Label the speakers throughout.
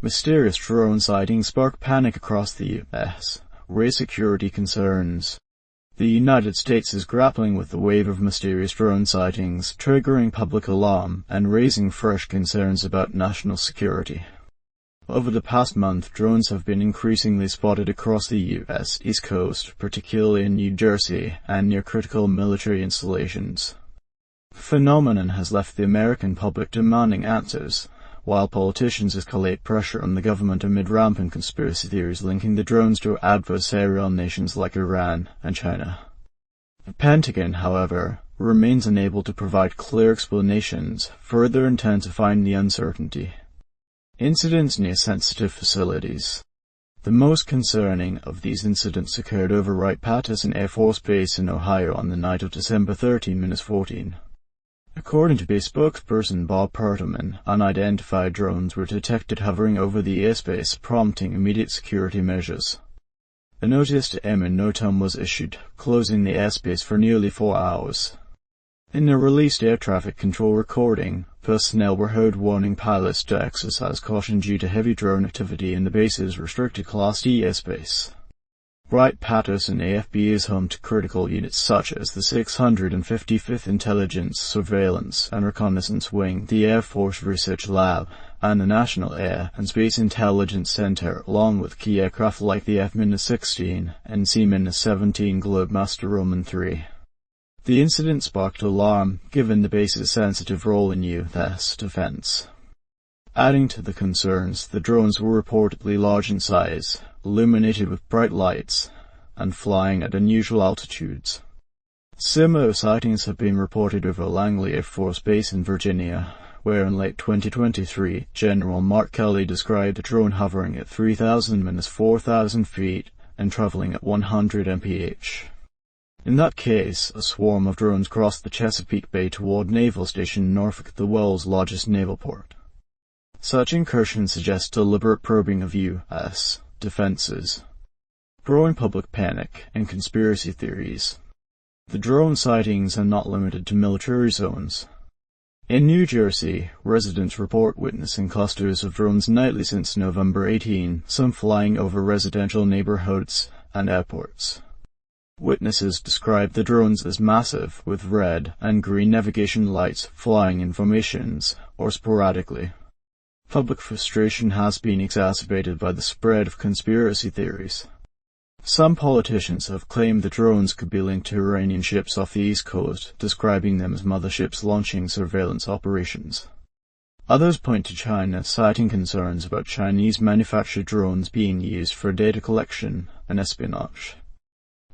Speaker 1: Mysterious drone sightings spark panic across the U.S., raise security concerns. The United States is grappling with the wave of mysterious drone sightings, triggering public alarm and raising fresh concerns about national security. Over the past month, drones have been increasingly spotted across the U.S. East Coast, particularly in New Jersey and near critical military installations. The phenomenon has left the American public demanding answers, while politicians escalate pressure on the government amid rampant conspiracy theories linking the drones to adversarial nations like Iran and China. The Pentagon, however, remains unable to provide clear explanations, further intensifying the uncertainty. Incidents near sensitive facilities. The most concerning of these incidents occurred over Wright-Patterson Air Force Base in Ohio on the night of December 13-14. According to base spokesperson Bob Pertelman, unidentified drones were detected hovering over the airspace, prompting immediate security measures. A notice to aim in no time was issued, closing the airspace for nearly 4 hours. In a released air traffic control recording, personnel were heard warning pilots to exercise caution due to heavy drone activity in the base's restricted Class D airspace. Wright-Patterson AFB is home to critical units such as the 655th Intelligence, Surveillance, and Reconnaissance Wing, the Air Force Research Lab, and the National Air and Space Intelligence Center, along with key aircraft like the F-16 and C-17 Globemaster Roman III. The incident sparked alarm, given the base's sensitive role in U.S. defense. Adding to the concerns, the drones were reportedly large in size, illuminated with bright lights, and flying at unusual altitudes. Similar sightings have been reported over Langley Air Force Base in Virginia, where in late 2023, General Mark Kelly described a drone hovering at 3,000–4,000 feet and traveling at 100 mph. In that case, a swarm of drones crossed the Chesapeake Bay toward Naval Station Norfolk, the world's largest naval port. Such incursions suggest deliberate probing of U.S. defenses. Growing public panic and conspiracy theories. The drone sightings are not limited to military zones. In New Jersey, residents report witnessing clusters of drones nightly since November 18, some flying over residential neighborhoods and airports. Witnesses describe the drones as massive, with red and green navigation lights flying in formations or sporadically. Public frustration has been exacerbated by the spread of conspiracy theories. Some politicians have claimed the drones could be linked to Iranian ships off the East Coast, describing them as motherships launching surveillance operations. Others point to China, citing concerns about Chinese-manufactured drones being used for data collection and espionage.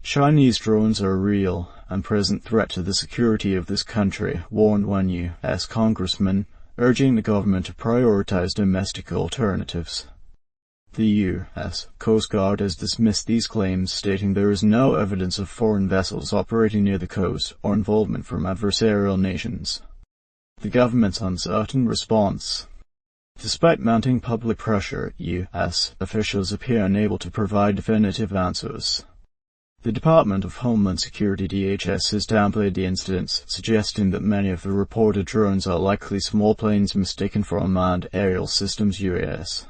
Speaker 1: Chinese drones are a real and present threat to the security of this country, warned one U.S. congressman, urging the government to prioritize domestic alternatives. The U.S. Coast Guard has dismissed these claims, stating there is no evidence of foreign vessels operating near the coast or involvement from adversarial nations. The government's uncertain response. Despite mounting public pressure, U.S. officials appear unable to provide definitive answers. The Department of Homeland Security (DHS) has downplayed the incidents, suggesting that many of the reported drones are likely small planes mistaken for unmanned aerial systems (UAS).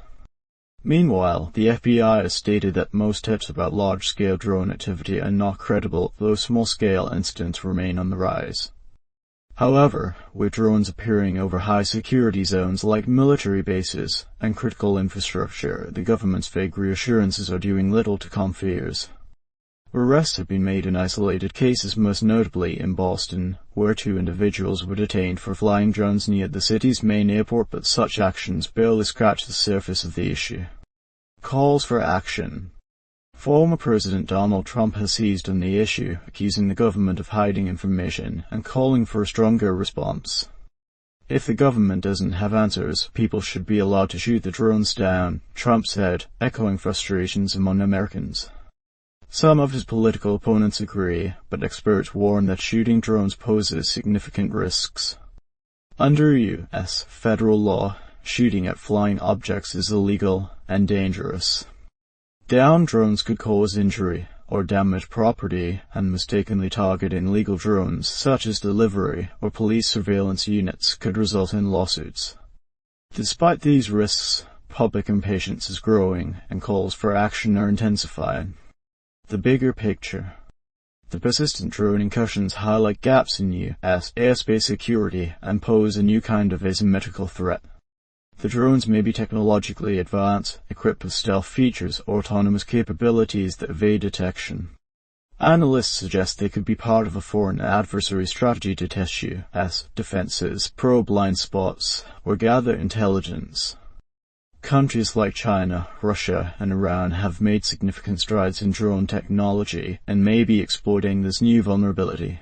Speaker 1: Meanwhile, the FBI has stated that most tips about large-scale drone activity are not credible, though small-scale incidents remain on the rise. However, with drones appearing over high-security zones like military bases and critical infrastructure, the government's vague reassurances are doing little to calm fears. Arrests have been made in isolated cases, most notably in Boston, where 2 individuals were detained for flying drones near the city's main airport, but such actions barely scratch the surface of the issue. Calls for action. Former President Donald Trump has seized on the issue, accusing the government of hiding information and calling for a stronger response. If the government doesn't have answers, people should be allowed to shoot the drones down, Trump said, echoing frustrations among Americans. Some of his political opponents agree, but experts warn that shooting drones poses significant risks. Under U.S. federal law, shooting at flying objects is illegal and dangerous. Downed drones could cause injury or damage property, and mistakenly targeting illegal drones, such as delivery or police surveillance units, could result in lawsuits. Despite these risks, public impatience is growing and calls for action are intensifying. The bigger picture. The persistent drone incursions highlight gaps in U.S. airspace security and pose a new kind of asymmetrical threat. The drones may be technologically advanced, equipped with stealth features or autonomous capabilities that evade detection. Analysts suggest they could be part of a foreign adversary strategy to test U.S. defenses, probe blind spots, or gather intelligence. Countries like China, Russia, and Iran have made significant strides in drone technology and may be exploiting this new vulnerability.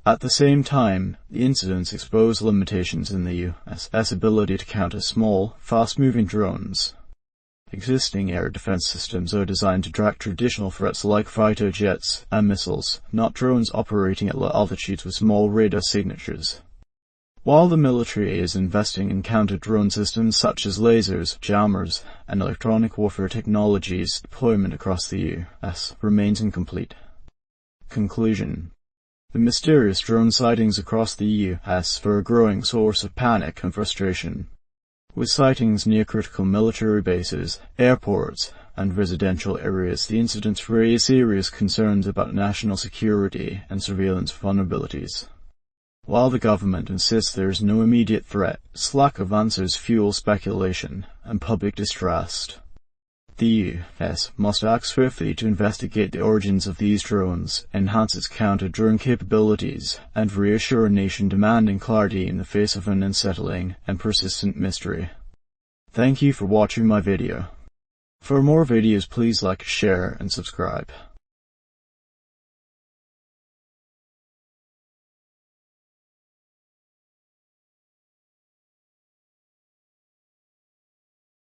Speaker 1: At the same time, the incidents expose limitations in the U.S.'s ability to counter small, fast-moving drones. Existing air defense systems are designed to track traditional threats like fighter jets and missiles, not drones operating at low altitudes with small radar signatures. While the military is investing in counter-drone systems such as lasers, jammers, and electronic warfare technologies, deployment across the U.S. remains incomplete. Conclusion. The mysterious drone sightings across the U.S. are a growing source of panic and frustration. With sightings near critical military bases, airports, and residential areas, the incidents raise serious concerns about national security and surveillance vulnerabilities. While the government insists there is no immediate threat, its lack of answers fuels speculation and public distrust. The U.S. must act swiftly to investigate the origins of these drones, enhance its counter-drone capabilities, and reassure a nation demanding clarity in the face of an unsettling and persistent mystery. Thank you for watching my video. For more videos, please like, share, and subscribe.